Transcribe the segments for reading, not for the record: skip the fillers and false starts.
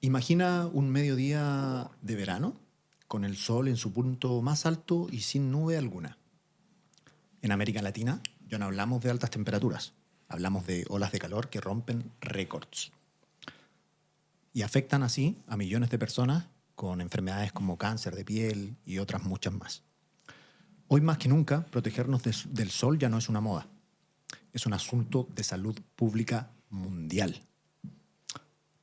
Imagina un mediodía de verano con el sol en su punto más alto y sin nube alguna. En América Latina ya no hablamos de altas temperaturas, hablamos de olas de calor que rompen récords y afectan así a millones de personas con enfermedades como cáncer de piel y otras muchas más. Hoy más que nunca, protegernos del sol ya no es una moda, es un asunto de salud pública mundial.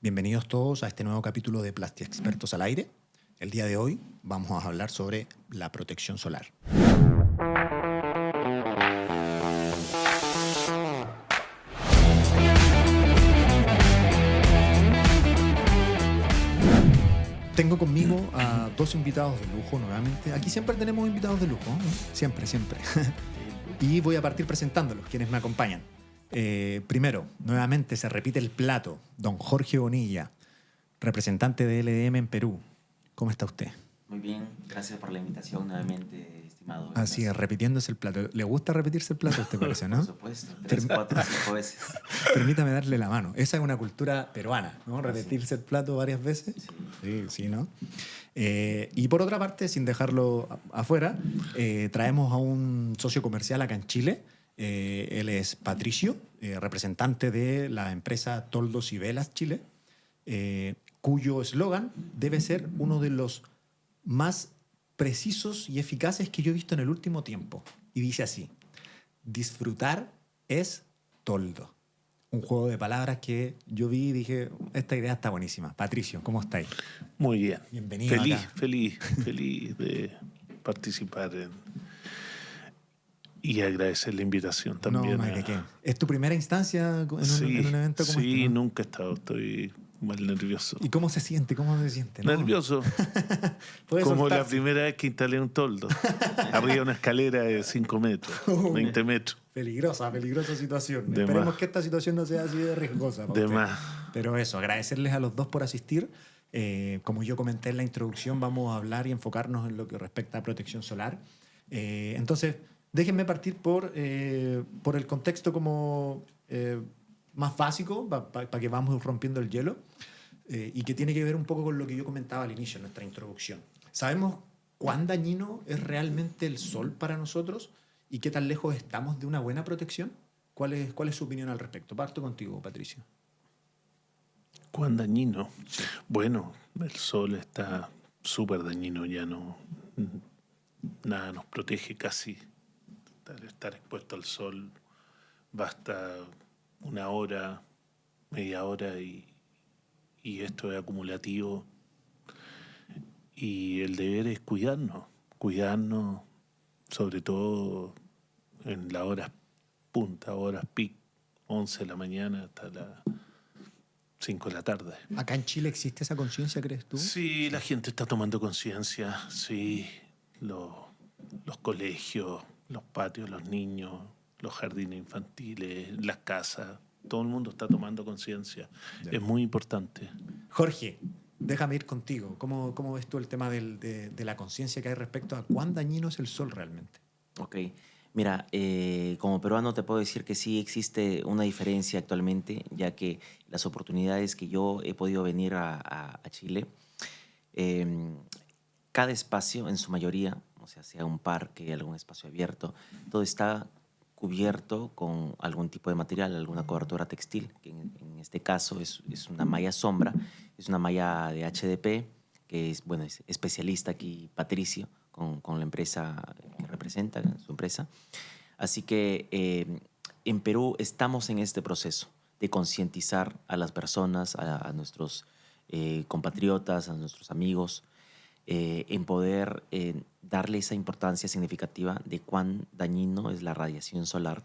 Bienvenidos todos a este nuevo capítulo de Plasti Expertos al Aire. El día de hoy vamos a hablar sobre la protección solar. Tengo conmigo a dos invitados de lujo nuevamente. Aquí siempre tenemos invitados de lujo, ¿no? Siempre. Y voy a partir presentándolos, quienes me acompañan. Primero, nuevamente se repite el plato. Don Jorge Bonilla, representante de LDM en Perú. ¿Cómo está usted? Muy bien, gracias por la invitación nuevamente, estimado. Así es, repitiéndose el plato. ¿Le gusta repetirse el plato, usted parece, no? Por supuesto, 3, 4, 5 veces. Permítame darle la mano. Esa es una cultura peruana, ¿no? Repetirse el plato varias veces. Sí, ¿no? Y por otra parte, sin dejarlo afuera, traemos a un socio comercial acá en Chile. Él es Patricio, representante de la empresa Toldos y Velas Chile, cuyo eslogan debe ser uno de los más precisos y eficaces que yo he visto en el último tiempo. Y dice así: disfrutar es toldo. Un juego de palabras que yo vi y dije, esta idea está buenísima. Patricio, ¿cómo estáis? Muy bien. Bienvenido acá. Feliz de participar y agradecer la invitación también. No hay de qué. ¿Es tu primera instancia en un evento como este? Sí, ¿no? Nunca he estado. Estoy mal nervioso. ¿Y cómo se siente? ¿No? Nervioso. Puede Como soltarse. la primera vez que instalé un toldo. Arriba de una escalera de 5 metros, 20 metros. Peligrosa situación. De Esperemos más. que esta situación no sea así de riesgosa para De usted. más. Pero eso, agradecerles a los dos por asistir. Como yo comenté en la introducción, vamos a hablar y enfocarnos en lo que respecta a protección solar. Entonces, déjenme partir por el contexto como más básico, para que vamos rompiendo el hielo, y que tiene que ver un poco con lo que yo comentaba al inicio en nuestra introducción. ¿Sabemos cuán dañino es realmente el sol para nosotros y qué tan lejos estamos de una buena protección? ¿Cuál es su opinión al respecto? Parto contigo, Patricio. ¿Cuán dañino? Bueno, el sol está súper dañino, ya no. Nada nos protege casi. Estar expuesto al sol basta una hora, media hora y esto es acumulativo. Y el deber es cuidarnos sobre todo en las horas punta, horas peak, 11 de la mañana hasta las 5 de la tarde. ¿Acá en Chile existe esa conciencia, crees tú? Sí, la gente está tomando conciencia, sí, los colegios, los patios, los niños, los jardines infantiles, las casas, todo el mundo está tomando conciencia. Es muy importante. Jorge, déjame ir contigo. ¿Cómo ves tú el tema de la conciencia que hay respecto a cuán dañino es el sol realmente? Ok, mira, como peruano te puedo decir que sí existe una diferencia actualmente, ya que las oportunidades que yo he podido venir a Chile, cada espacio en su mayoría, o sea un parque, algún espacio abierto, todo está cubierto con algún tipo de material, alguna cobertura textil, que en este caso es una malla sombra, es una malla de HDP, que es especialista aquí Patricio, con la empresa que representa, su empresa. Así que en Perú estamos en este proceso de concientizar a las personas, a nuestros compatriotas, a nuestros amigos, en poder darle esa importancia significativa de cuán dañino es la radiación solar,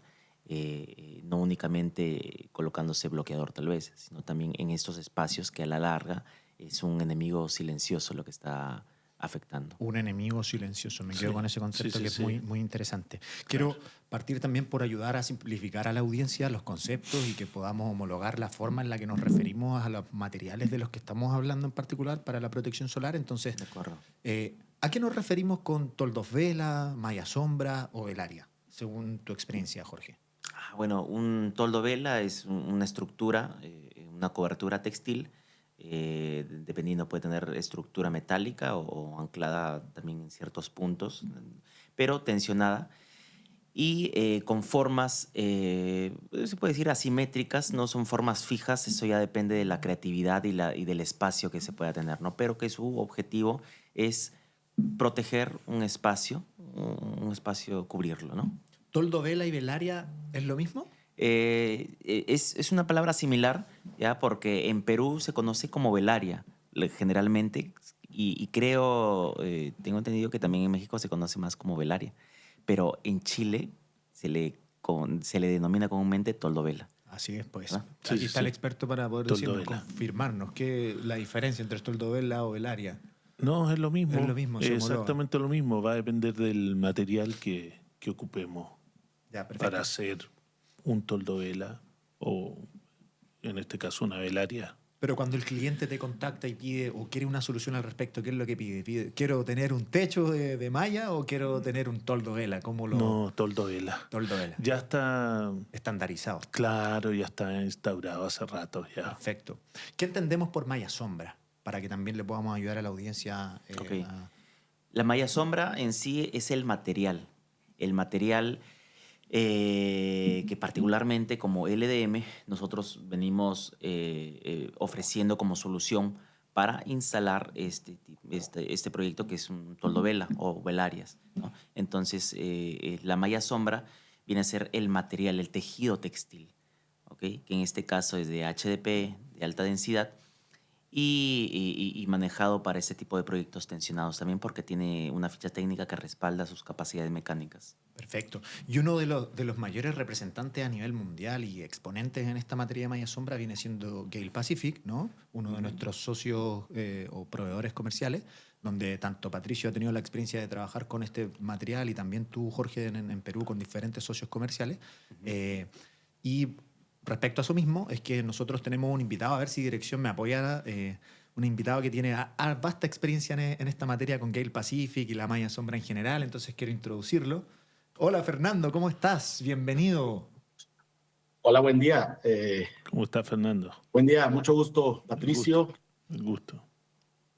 no únicamente colocándose bloqueador tal vez, sino también en estos espacios que a la larga es un enemigo silencioso lo que está afectando. Un enemigo silencioso. Me quedo con ese concepto que es muy, muy interesante. Quiero partir también por ayudar a simplificar a la audiencia los conceptos y que podamos homologar la forma en la que nos referimos a los materiales de los que estamos hablando en particular para la protección solar. Entonces, ¿a qué nos referimos con toldos vela, malla sombra o velaria, según tu experiencia, Jorge? Bueno, un toldo vela es una estructura, una cobertura textil dependiendo, puede tener estructura metálica o anclada también en ciertos puntos, pero tensionada. Y con formas, se puede decir asimétricas, no son formas fijas, eso ya depende de la creatividad y del espacio que se pueda tener, ¿no? Pero que su objetivo es proteger un espacio, cubrirlo, ¿no? ¿Toldo, vela y velaria es lo mismo? Es una palabra similar, ¿ya? Porque en Perú se conoce como velaria, generalmente, y creo, tengo entendido que también en México se conoce más como velaria, pero en Chile se le denomina comúnmente toldovela. Así es, pues. ¿Ah? Sí, Aquí sí, está sí. el experto para poder Toldovela. confirmarnos qué la diferencia entre toldovela o velaria. No, es lo mismo. Es lo mismo, se homologa. Exactamente lo mismo. Va a depender del material que ocupemos Ya, perfecto. para hacer un toldovela o, en este caso, una velaria. Pero cuando el cliente te contacta y pide o quiere una solución al respecto, ¿qué es lo que pide? ¿Quiero tener un techo de malla o quiero tener un toldo vela? ¿Cómo lo...? No, toldovela. Toldo vela. Ya está Estandarizado. claro, ya está instaurado hace rato ya. Perfecto. ¿Qué entendemos por malla sombra? Para que también le podamos ayudar a la audiencia. Ok. La malla sombra en sí es el material. El material que particularmente como LDM nosotros venimos ofreciendo como solución para instalar este proyecto que es un toldovela o velarias, ¿no? Entonces, la malla sombra viene a ser el material, el tejido textil, ¿ok? Que en este caso es de HDP, de alta densidad, y manejado para este tipo de proyectos tensionados también porque tiene una ficha técnica que respalda sus capacidades mecánicas. Perfecto. Y uno de los mayores representantes a nivel mundial y exponentes en esta materia de malla sombra viene siendo Gale Pacific, ¿no? Uno de nuestros socios o proveedores comerciales, donde tanto Patricio ha tenido la experiencia de trabajar con este material y también tú, Jorge, en Perú con diferentes socios comerciales. Y respecto a eso mismo, es que nosotros tenemos un invitado, a ver si dirección me apoya, un invitado que tiene vasta experiencia en esta materia con Gale Pacific y la malla sombra en general, entonces quiero introducirlo. Hola Fernando, ¿cómo estás? Bienvenido. Hola, buen día. ¿Cómo está, Fernando? Buen día, mucho gusto, Patricio. Un gusto.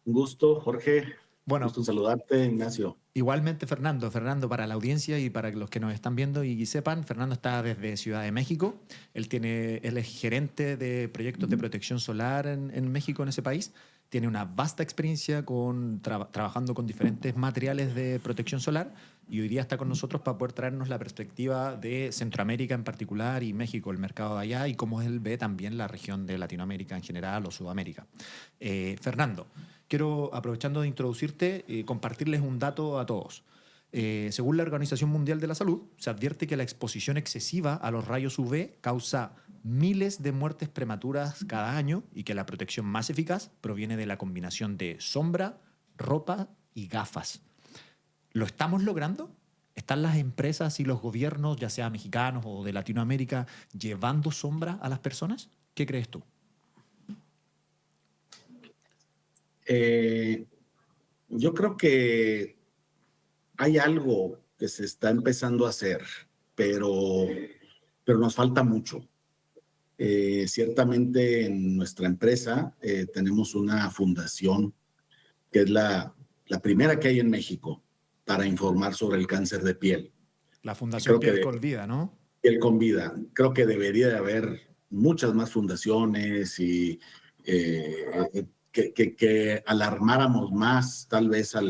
Un gusto, Jorge. Bueno, Gusto en saludarte, Ignacio. igualmente Fernando, para la audiencia y para los que nos están viendo y sepan, Fernando está desde Ciudad de México. Él es gerente de proyectos de protección solar en México, en ese país. Tiene una vasta experiencia trabajando con diferentes materiales de protección solar y hoy día está con nosotros para poder traernos la perspectiva de Centroamérica en particular y México, el mercado de allá y cómo él ve también la región de Latinoamérica en general o Sudamérica. Fernando, quiero, aprovechando de introducirte, compartirles un dato a todos. Según la Organización Mundial de la Salud, se advierte que la exposición excesiva a los rayos UV causa miles de muertes prematuras cada año y que la protección más eficaz proviene de la combinación de sombra, ropa y gafas. ¿Lo estamos logrando? ¿Están las empresas y los gobiernos, ya sea mexicanos o de Latinoamérica, llevando sombra a las personas? ¿Qué crees tú? Yo creo que hay algo que se está empezando a hacer, pero nos falta mucho. Ciertamente en nuestra empresa tenemos una fundación que es la primera que hay en México para informar sobre el cáncer de piel. La Fundación Creo que Piel con Vida, ¿no? Piel con Vida. Creo que debería de haber muchas más fundaciones y que alarmáramos más tal vez a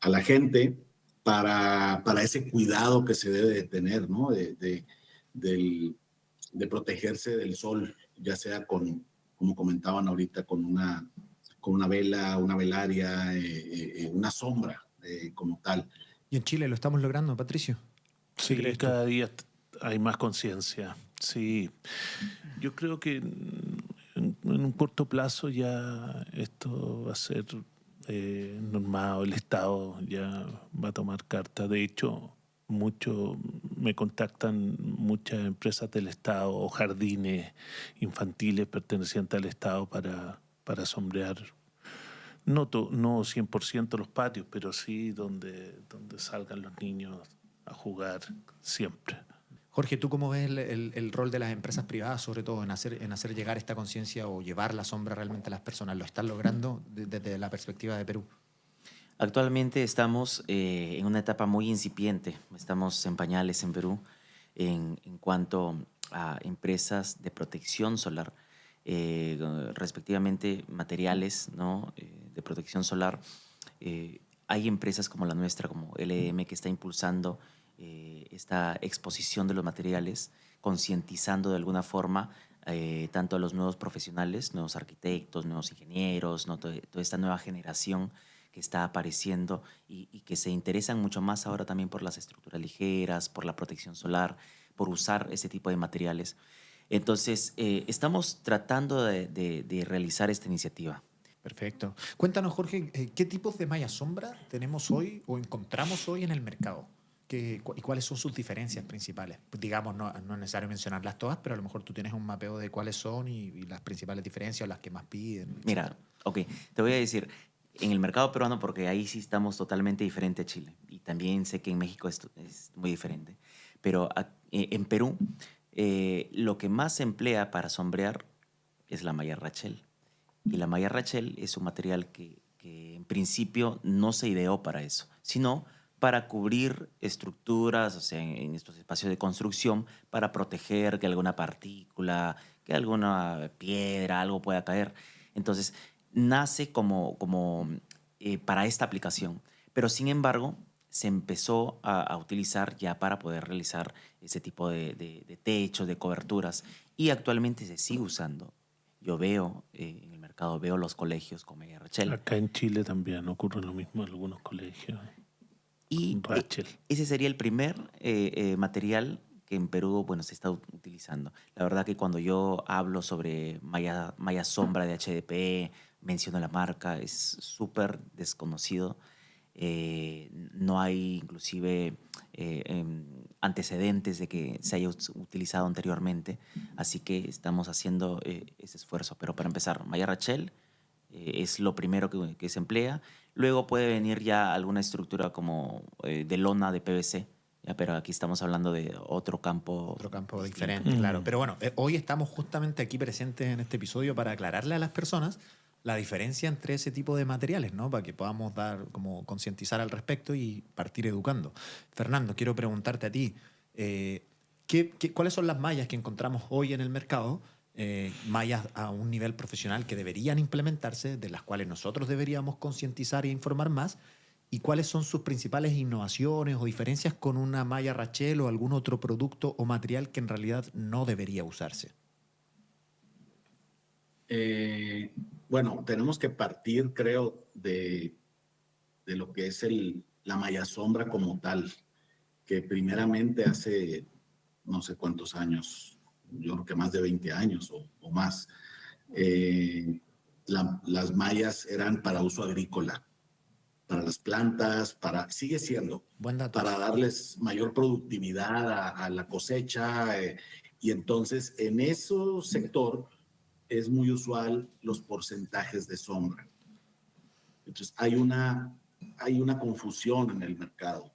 la gente para ese cuidado que se debe de tener, ¿no? De protegerse del sol, ya sea como comentaban ahorita, con una vela, una velaria, una sombra como tal. ¿Y en Chile lo estamos logrando, Patricio? Sí, crees tú? cada día hay más conciencia. Sí, yo creo que en un corto plazo ya esto va a ser normado. El Estado ya va a tomar carta. De hecho, me contactan muchas empresas del Estado o jardines infantiles pertenecientes al Estado para sombrear. No 100% los patios, pero sí donde salgan los niños a jugar siempre. Jorge, ¿tú cómo ves el rol de las empresas privadas, sobre todo en hacer llegar esta conciencia o llevar la sombra realmente a las personas? ¿Lo están logrando desde la perspectiva de Perú? Actualmente estamos en una etapa muy incipiente, estamos en pañales en Perú en cuanto a empresas de protección solar, respectivamente materiales, ¿no? De protección solar. Hay empresas como la nuestra, como LM, que está impulsando esta exposición de los materiales, concientizando de alguna forma tanto a los nuevos profesionales, nuevos arquitectos, nuevos ingenieros, ¿no? Toda esta nueva generación que está apareciendo y que se interesan mucho más ahora también por las estructuras ligeras, por la protección solar, por usar ese tipo de materiales. Entonces, estamos tratando de realizar esta iniciativa. Perfecto. Cuéntanos, Jorge, ¿qué tipos de malla sombra tenemos hoy o encontramos hoy en el mercado? ¿Y cuáles son sus diferencias principales? Pues digamos, no es necesario mencionarlas todas, pero a lo mejor tú tienes un mapeo de cuáles son y las principales diferencias o las que más piden, etc. Mira, ok, te voy a decir, en el mercado peruano, porque ahí sí estamos totalmente diferente a Chile, y también sé que en México es muy diferente, pero en Perú lo que más se emplea para sombrear es la malla Rachel. Y la malla Rachel es un material que en principio no se ideó para eso, sino para cubrir estructuras, o sea, en estos espacios de construcción, para proteger que alguna partícula, que alguna piedra, algo pueda caer. Entonces, nace como para esta aplicación. Pero sin embargo, se empezó a utilizar ya para poder realizar ese tipo de techos, de coberturas. Y actualmente se sigue usando. Yo veo en el mercado, veo los colegios con malla Rachel. Acá en Chile también ocurre lo mismo en algunos colegios. Y Rachel. ese sería el primer material que en Perú, bueno, se está utilizando. La verdad que cuando yo hablo sobre malla sombra de HDPE, menciono la marca, es súper desconocido. No hay inclusive antecedentes de que se haya utilizado anteriormente, así que estamos haciendo ese esfuerzo. Pero para empezar, malla Rachel es lo primero que se emplea. Luego puede venir ya alguna estructura como de lona de PVC, ya, pero aquí estamos hablando de otro campo. Otro campo distinto. diferente, claro. Pero bueno, hoy estamos justamente aquí presentes en este episodio para aclararle a las personas la diferencia entre ese tipo de materiales, ¿no? Para que podamos como concientizar al respecto y partir educando. Fernando, quiero preguntarte a ti, ¿cuáles son las mallas que encontramos hoy en el mercado? Mallas a un nivel profesional que deberían implementarse, de las cuales nosotros deberíamos concientizar e informar más, y cuáles son sus principales innovaciones o diferencias con una malla Rachel o algún otro producto o material que en realidad no debería usarse. Bueno, tenemos que partir, creo, de lo que es la malla sombra como tal, que primeramente hace no sé cuántos años, yo creo que más de 20 años o más, las mallas eran para uso agrícola, para las plantas, sigue siendo, Buen dato. para darles mayor productividad a la cosecha, y entonces en ese sector es muy usual los porcentajes de sombra. Entonces hay una confusión en el mercado.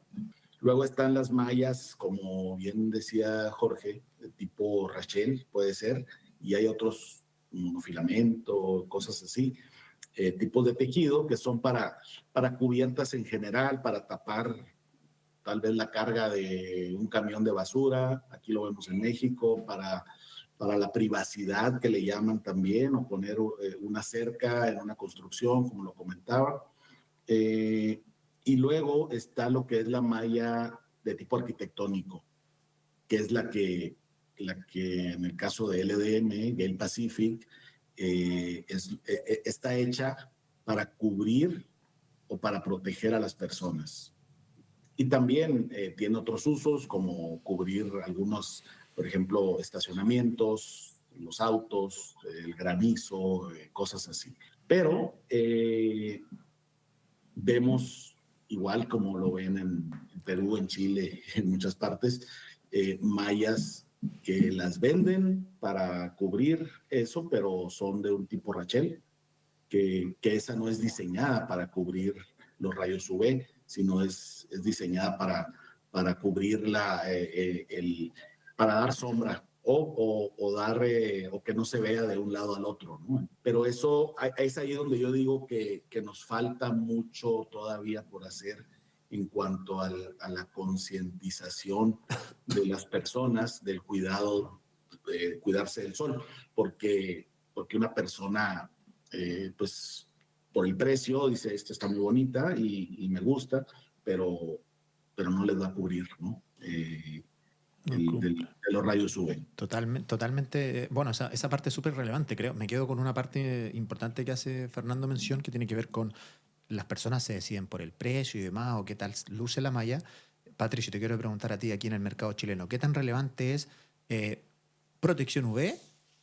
Luego están las mallas, como bien decía Jorge, de tipo Rachel, puede ser, y hay otros, filamento, cosas así, tipos de tejido que son para cubiertas en general, para tapar tal vez la carga de un camión de basura, aquí lo vemos en México, para la privacidad que le llaman también, o poner una cerca en una construcción, como lo comentaba. Y luego está lo que es la malla de tipo arquitectónico, que es la que en el caso de LDM, Gale Pacific, está hecha para cubrir o para proteger a las personas. Y también tiene otros usos, como cubrir algunos, por ejemplo, estacionamientos, los autos, el granizo, cosas así. Pero vemos, igual como lo ven en Perú, en Chile, en muchas partes, mallas que las venden para cubrir eso, pero son de un tipo Rachel, que esa no es diseñada para cubrir los rayos UV, sino es diseñada para cubrir para dar sombra o dar, o que no se vea de un lado al otro, ¿no? Pero eso es ahí donde yo digo que nos falta mucho todavía por hacer en cuanto a la concientización de las personas del cuidado, cuidarse del sol, porque una persona, pues por el precio dice, esto está muy bonita y me gusta, pero no les va a cubrir, ¿no? No cumple. De los rayos UV. Totalmente, bueno, esa parte es súper relevante, creo. Me quedo con una parte importante que hace Fernando mención, que tiene que ver con las personas se deciden por el precio y demás, o qué tal luce la malla. Patricio, te quiero preguntar a ti aquí en el mercado chileno, ¿qué tan relevante es protección UV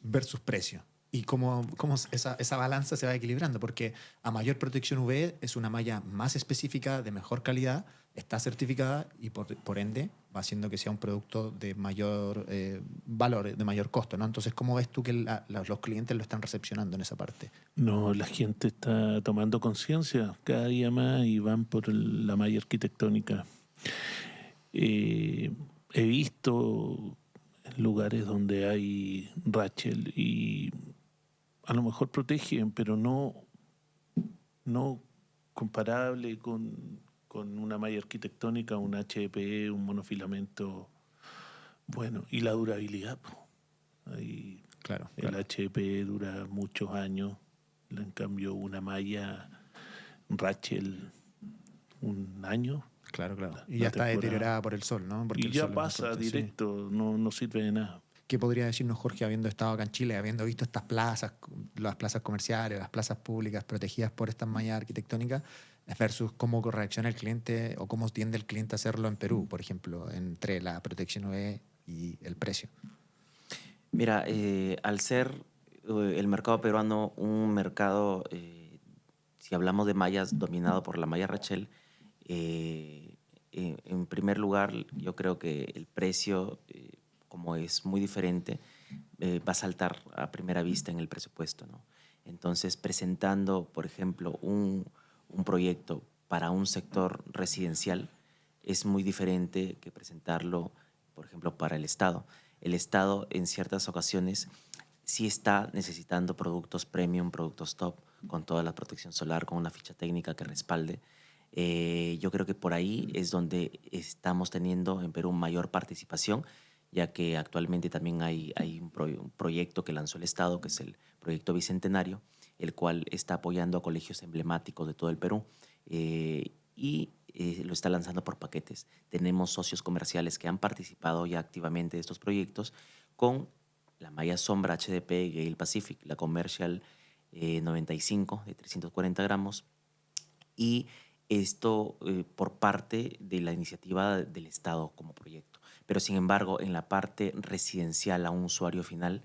versus precio? Y cómo esa balanza se va equilibrando, porque a mayor protección UV es una malla más específica, de mejor calidad, está certificada y por ende va haciendo que sea un producto de mayor valor, de mayor costo, ¿no? Entonces, ¿cómo ves tú que los clientes lo están recepcionando en esa parte? No, la gente está tomando conciencia cada día más y van por la malla arquitectónica. He visto lugares donde hay Rachel y a lo mejor protegen, pero no comparable con una malla arquitectónica, un HDPE, un monofilamento bueno. Y la durabilidad, po. Ahí Claro, el claro. HDPE dura muchos años, en cambio una malla Rachel un año. Claro, claro. Y La ya está temporada. deteriorada por el sol, ¿no? Porque Y el ya sol es muy pasa fuerte, sí. directo, no sirve de nada. ¿Qué podría decirnos Jorge, habiendo estado acá en Chile, habiendo visto estas plazas, las plazas comerciales, las plazas públicas protegidas por estas mallas arquitectónicas, versus cómo reacciona el cliente o cómo tiende el cliente a hacerlo en Perú, por ejemplo, entre la protección UV y el precio? Mira, al ser el mercado peruano un mercado, si hablamos de mallas, dominado por la malla Rachel, en primer lugar, yo creo que el precio, como es muy diferente, va a saltar a primera vista en el presupuesto, ¿no? Entonces, presentando, por ejemplo, un proyecto para un sector residencial es muy diferente que presentarlo, por ejemplo, para el Estado. El Estado, en ciertas ocasiones, sí está necesitando productos premium, productos top, con toda la protección solar, con una ficha técnica que respalde. Yo creo que por ahí es donde estamos teniendo en Perú mayor participación, ya que actualmente también hay un proyecto que lanzó el Estado, que es el Proyecto Bicentenario, el cual está apoyando a colegios emblemáticos de todo el Perú y lo está lanzando por paquetes. Tenemos socios comerciales que han participado ya activamente de estos proyectos con la malla sombra HDP Gale Pacific, la Commercial 95 de 340 gramos, y esto por parte de la iniciativa del Estado como proyecto. Pero sin embargo, en la parte residencial a un usuario final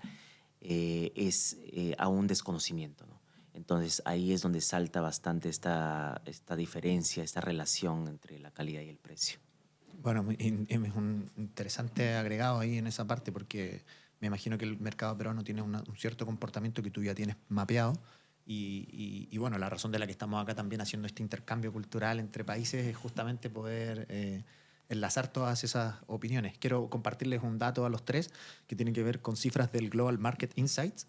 es aún desconocimiento, ¿no? Entonces ahí es donde salta bastante esta diferencia, esta relación entre la calidad y el precio. Bueno, es un interesante agregado ahí en esa parte, porque me imagino que el mercado peruano tiene un cierto comportamiento que tú ya tienes mapeado. Y bueno, la razón de la que estamos acá también haciendo este intercambio cultural entre países es justamente poder enlazar todas esas opiniones. Quiero compartirles un dato a los tres que tiene que ver con cifras del Global Market Insights,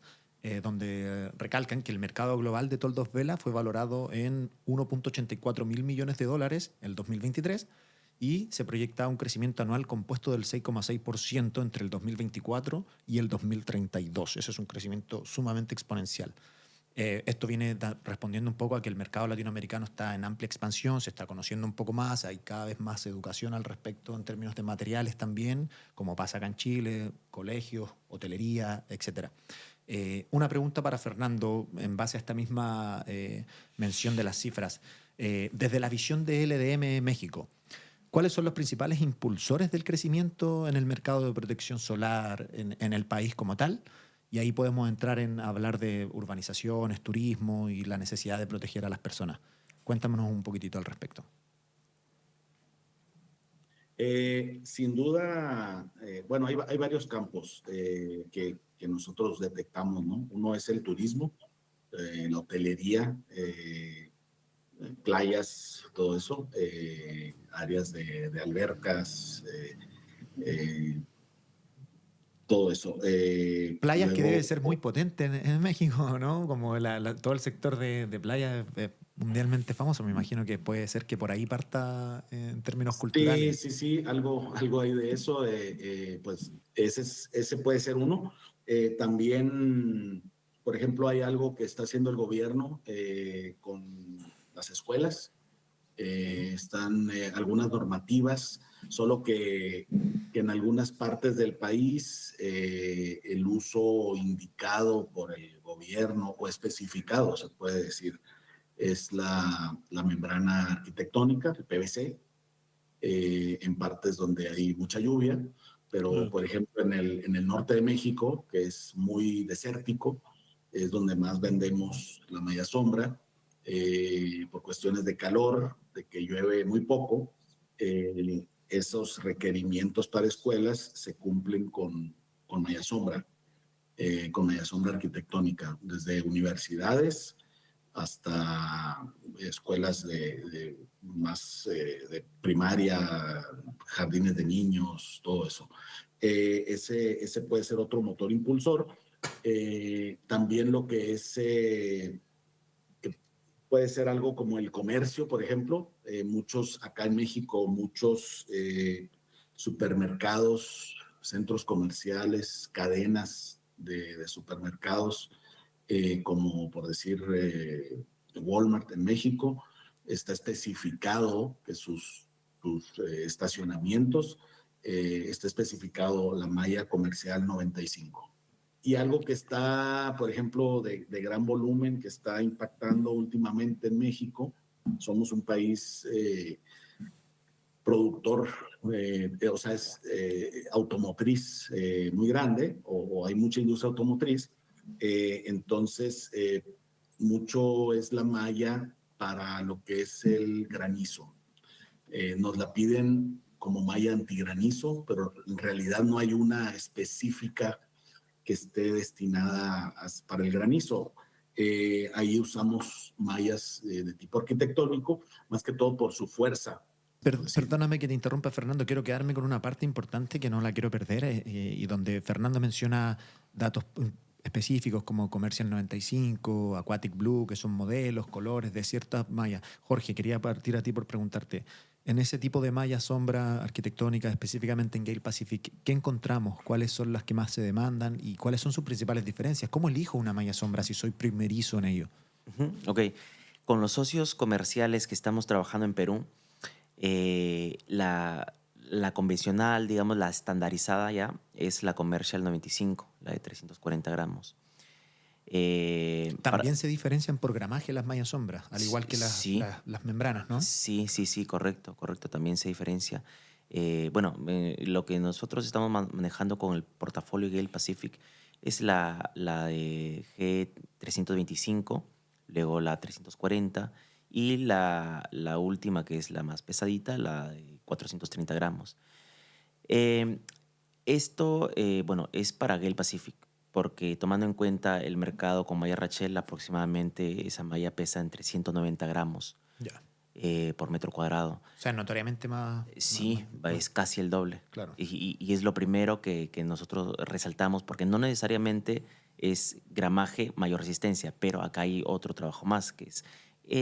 donde recalcan que el mercado global de toldos vela fue valorado en 1.84 mil millones de dólares en el 2023 y se proyecta un crecimiento anual compuesto del 6,6% entre el 2024 y el 2032. Eso es un crecimiento sumamente exponencial. Esto viene respondiendo un poco a que el mercado latinoamericano está en amplia expansión, se está conociendo un poco más, hay cada vez más educación al respecto en términos de materiales también, como pasa acá en Chile, colegios, hotelería, etc. Una pregunta para Fernando en base a esta misma mención de las cifras. Desde la visión de LDM México, ¿cuáles son los principales impulsores del crecimiento en el mercado de protección solar en el país como tal? Y ahí podemos entrar en hablar de urbanizaciones, turismo y la necesidad de proteger a las personas. Cuéntanos un poquitito al respecto. Sin duda, bueno, hay varios campos que nosotros detectamos, ¿no? Uno es el turismo, la hotelería, playas, todo eso, áreas de albercas, todo eso. Playas que Luego, debe ser muy potente en México, ¿no? Como todo el sector de playas es mundialmente famoso. Me imagino que puede ser que por ahí parta en términos sí, culturales. sí, sí, algo hay de eso. Pues ese puede ser uno. También, por ejemplo, hay algo que está haciendo el gobierno con las escuelas. Están algunas normativas, solo que en algunas partes del país el uso indicado por el gobierno o especificado, se puede decir, es la membrana arquitectónica, el PVC, en partes donde hay mucha lluvia, pero Claro. por ejemplo en el norte de México, que es muy desértico, es donde más vendemos la malla sombra, por cuestiones de calor, de que llueve muy poco, esos requerimientos para escuelas se cumplen con malla sombra arquitectónica, desde universidades hasta escuelas de más de primaria, jardines de niños, todo eso. Ese puede ser otro motor impulsor. También lo que es, que puede ser algo como el comercio, por ejemplo. Muchos, acá en México, muchos supermercados, centros comerciales, cadenas de supermercados, como por decir Walmart en México, está especificado que sus estacionamientos está especificado la malla comercial 95. Y algo que está, por ejemplo, de gran volumen, que está impactando últimamente en México, somos un país productor, o sea, es automotriz muy grande, o hay mucha industria automotriz, entonces mucho es la malla para lo que es el granizo. Nos la piden como malla antigranizo, pero en realidad no hay una específica que esté destinada para el granizo. Ahí usamos mallas de tipo arquitectónico, más que todo por su fuerza. Perdóname que te interrumpa, Fernando. Quiero quedarme con una parte importante que no la quiero perder y donde Fernando menciona datos específicos como Commercial 95, Aquatic Blue, que son modelos, colores de ciertas mallas. Jorge, quería partir a ti por preguntarte, en ese tipo de malla sombra arquitectónica, específicamente en Gale Pacific, ¿qué encontramos? ¿Cuáles son las que más se demandan y cuáles son sus principales diferencias? ¿Cómo elijo una malla sombra si soy primerizo en ello? Ok, con los socios comerciales que estamos trabajando en Perú, la convencional, digamos, la estandarizada ya, es la Commercial 95, la de 340 gramos. También se diferencian por gramaje las mallas sombras, al igual que Sí, las membranas, ¿no? sí, correcto, también se diferencia. Lo que nosotros estamos manejando con el portafolio Gale Pacific es la de G325, luego la 340 y la última, que es la más pesadita, la de 430 gramos. Esto, es para Gale Pacific, porque tomando en cuenta el mercado con malla Rachel, aproximadamente esa malla pesa entre 190 gramos Ya. por metro cuadrado. O sea, notoriamente más. Sí, es casi el doble. Claro. Y es lo primero que nosotros resaltamos, porque no necesariamente es gramaje mayor resistencia, pero acá hay otro trabajo más, que es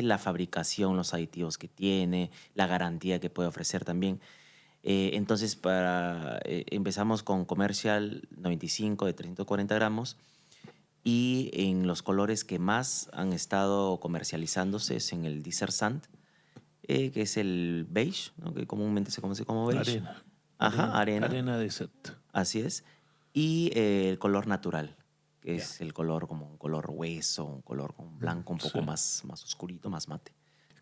la fabricación, los aditivos que tiene, la garantía que puede ofrecer también. Entonces, empezamos con Commercial 95 de 340 gramos y en los colores que más han estado comercializándose es en el Desert Sand, que es el beige, ¿no? Que comúnmente se conoce como beige. Arena. Ajá, arena. Arena desert. Así es. Y el color natural, que es Ya. el color como un color hueso, un color con blanco un poco Sí. más oscurito, más mate.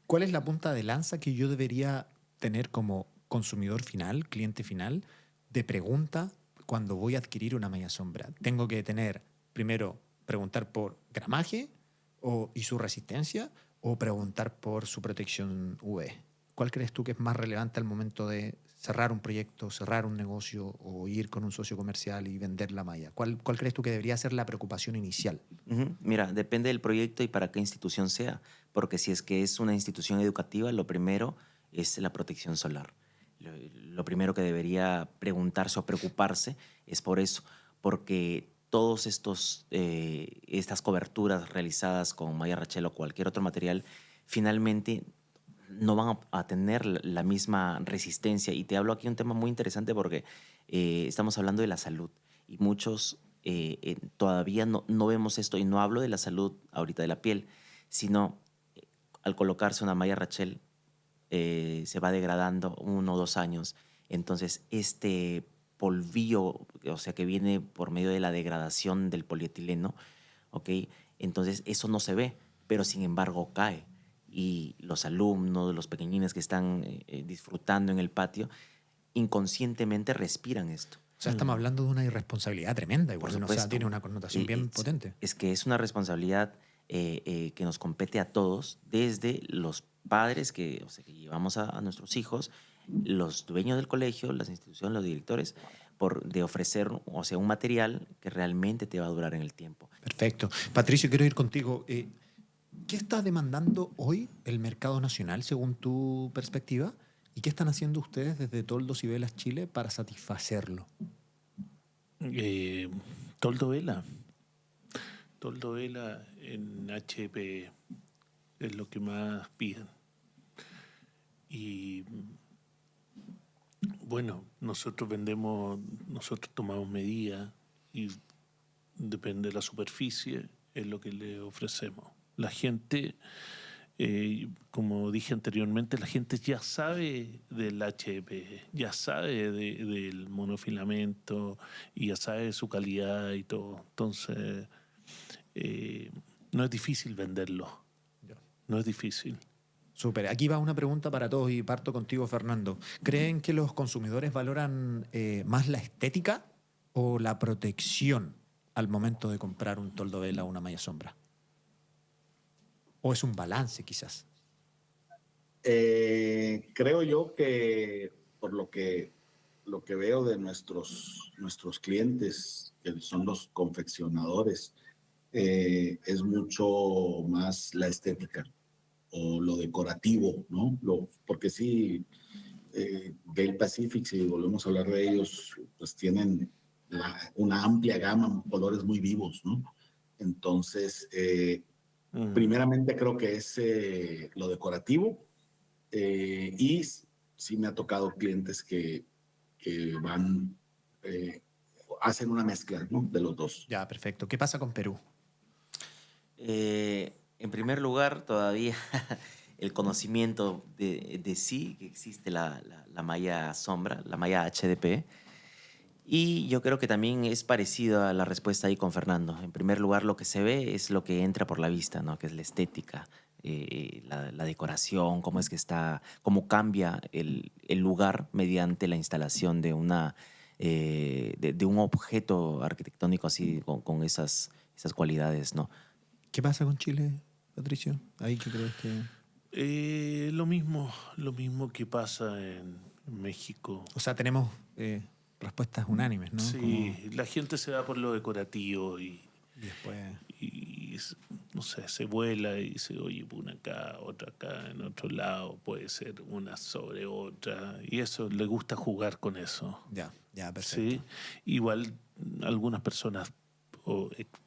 ¿Cuál es la punta de lanza que yo debería tener como consumidor final, cliente final, de pregunta cuando voy a adquirir una malla sombra? Tengo que tener, primero, preguntar por gramaje y su resistencia o preguntar por su protección UV. ¿Cuál crees tú que es más relevante al momento de cerrar un proyecto, cerrar un negocio o ir con un socio comercial y vender la malla? ¿Cuál crees tú que debería ser la preocupación inicial? Mira, depende del proyecto y para qué institución sea, porque si es que es una institución educativa, lo primero es la protección solar. Lo primero que debería preguntarse o preocuparse es por eso, porque todos estas coberturas realizadas con malla rachel o cualquier otro material finalmente no van a tener la misma resistencia. Y te hablo aquí de un tema muy interesante porque estamos hablando de la salud y muchos todavía no vemos esto, y no hablo de la salud ahorita de la piel, sino al colocarse una malla rachel se va degradando 1 o 2 años. Entonces este polvillo, o sea, que viene por medio de la degradación del polietileno, ¿ok? Entonces eso no se ve, pero sin embargo cae. Y los alumnos, los pequeñines que están disfrutando en el patio, inconscientemente respiran esto. O sea, estamos hablando de una irresponsabilidad tremenda, igual, Por ¿no? O sea, supuesto. tiene una connotación bien potente. Es que es una responsabilidad que nos compete a todos, desde los padres que que llevamos a nuestros hijos, los dueños del colegio, las instituciones, los directores, de ofrecer, o sea, un material que realmente te va a durar en el tiempo. Perfecto. Patricio, quiero ir contigo. ¿Qué está demandando hoy el mercado nacional, según tu perspectiva? ¿Y qué están haciendo ustedes desde Toldos y Velas Chile para satisfacerlo? Toldo Vela. Toldo Vela en HP es lo que más piden. Y bueno, nosotros tomamos medidas y depende de la superficie, es lo que le ofrecemos. La gente, como dije anteriormente, la gente ya sabe del HP, ya sabe del monofilamento y ya sabe de su calidad y todo. Entonces, no es difícil venderlo. No es difícil. Súper. Aquí va una pregunta para todos y parto contigo, Fernando. ¿Creen que los consumidores valoran más la estética o la protección al momento de comprar un toldo vela o una malla sombra? ¿O es un balance, quizás? Creo yo que por lo que veo de nuestros clientes, que son los confeccionadores, es mucho más la estética o lo decorativo, ¿no? Porque sí, Gale Pacific, si volvemos a hablar de ellos, pues tienen una amplia gama, colores muy vivos, ¿no? Entonces, primeramente creo que es lo decorativo, y sí me ha tocado clientes que van, hacen una mezcla, ¿no? De los dos. Ya, perfecto. ¿Qué pasa con Perú? En primer lugar, todavía el conocimiento de sí, que existe la malla sombra, la malla HDP. Y yo creo que también es parecido a la respuesta ahí con Fernando. En primer lugar, lo que se ve es lo que entra por la vista, ¿no? Que es la estética, la decoración, cómo es que está, cómo cambia el lugar mediante la instalación de de un objeto arquitectónico así con esas cualidades, ¿no? ¿Qué pasa con Chile, Patricio? ¿Ahí qué crees que...? Lo mismo que pasa en México. O sea, tenemos respuestas unánimes, ¿no? Sí, la gente se va por lo decorativo y después... y no sé, se vuela y dice, oye, una acá, otra acá, en otro lado, puede ser una sobre otra. Y eso, le gusta jugar con eso. Ya, perfecto. ¿Sí? Igual algunas personas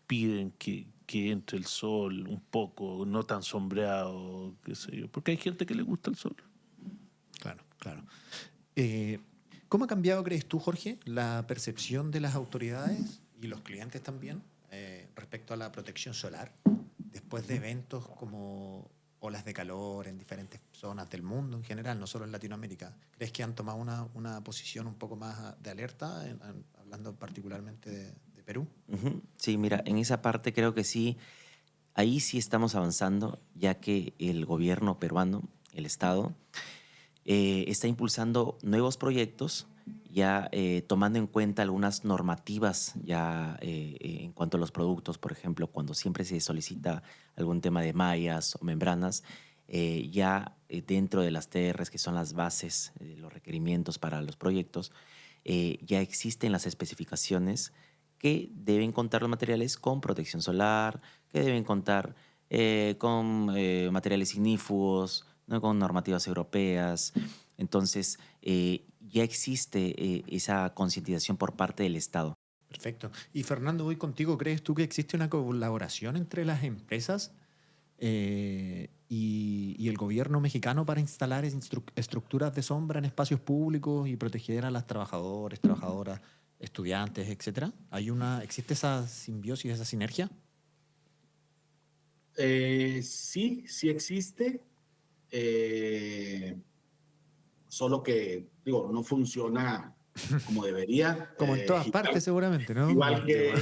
piden que entre el sol un poco, no tan sombreado, qué sé yo, porque hay gente que le gusta el sol. Claro. ¿Cómo ha cambiado, crees tú, Jorge, la percepción de las autoridades y los clientes también respecto a la protección solar después de eventos como olas de calor en diferentes zonas del mundo en general, no solo en Latinoamérica? ¿Crees que han tomado una posición un poco más de alerta, hablando particularmente de Perú? Sí, mira, en esa parte creo que sí, ahí sí estamos avanzando, ya que el gobierno peruano, el Estado, está impulsando nuevos proyectos, ya tomando en cuenta algunas normativas ya en cuanto a los productos. Por ejemplo, cuando siempre se solicita algún tema de mallas o membranas, dentro de las TRs, que son las bases, los requerimientos para los proyectos, ya existen las especificaciones que deben contar los materiales con protección solar, que deben contar con materiales ignífugos, ¿no? Con normativas europeas. Entonces, ya existe esa concientización por parte del Estado. Perfecto. Y Fernando, voy contigo. ¿Crees tú que existe una colaboración entre las empresas y el gobierno mexicano para instalar estructuras de sombra en espacios públicos y proteger a las trabajadores, trabajadoras, estudiantes, etcétera? ¿Existe esa simbiosis, esa sinergia? Sí, sí existe. Solo que, digo, no funciona como debería. Como en todas partes, seguramente, ¿no? Igual que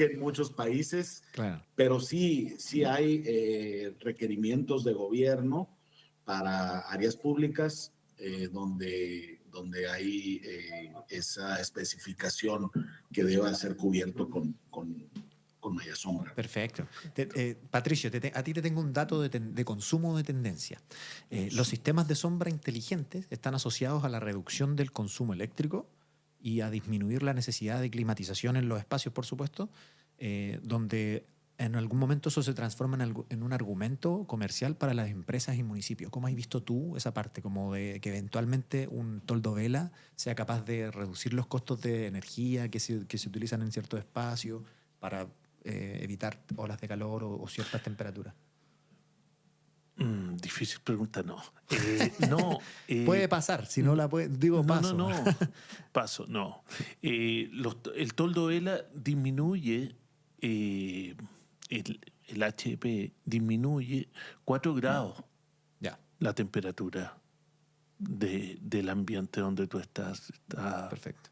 en muchos países, Claro. pero sí hay requerimientos de gobierno para áreas públicas donde hay esa especificación que deba ser cubierto con malla sombra. Perfecto. Patricio, a ti te tengo un dato de consumo de tendencia. Los sistemas de sombra inteligentes están asociados a la reducción del consumo eléctrico y a disminuir la necesidad de climatización en los espacios, por supuesto, donde en algún momento eso se transforma en un argumento comercial para las empresas y municipios. ¿Cómo has visto tú esa parte? Como de que eventualmente un toldo vela sea capaz de reducir los costos de energía que se utilizan en ciertos espacios para evitar olas de calor o ciertas temperaturas. Difícil pregunta, no. No. Puede pasar, si no la puede, digo paso. No. Paso, no. El toldo vela disminuye, el HEP disminuye 4 grados Ya, la temperatura del ambiente donde tú estás. perfecto.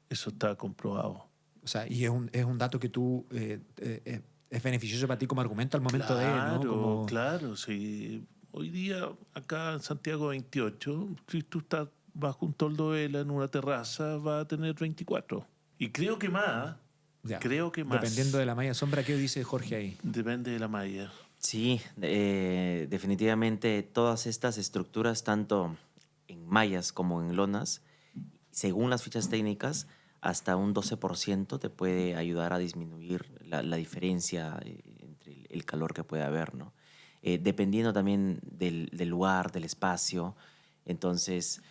Eso está comprobado. O sea, y es un dato que tú es beneficioso para ti como argumento al momento ¿no? Claro, sí. Hoy día, acá en Santiago 28, si tú estás bajo un toldo vela en una terraza, va a tener 24. Y creo que más. Ya. Creo que más. Dependiendo de la malla sombra, ¿qué dice Jorge ahí? Depende de la malla. Sí, definitivamente todas estas estructuras, tanto en mallas como en lonas, según las fichas técnicas, hasta un 12% te puede ayudar a disminuir la diferencia entre el calor que puede haber, ¿no? Dependiendo también del lugar, del espacio. Entonces,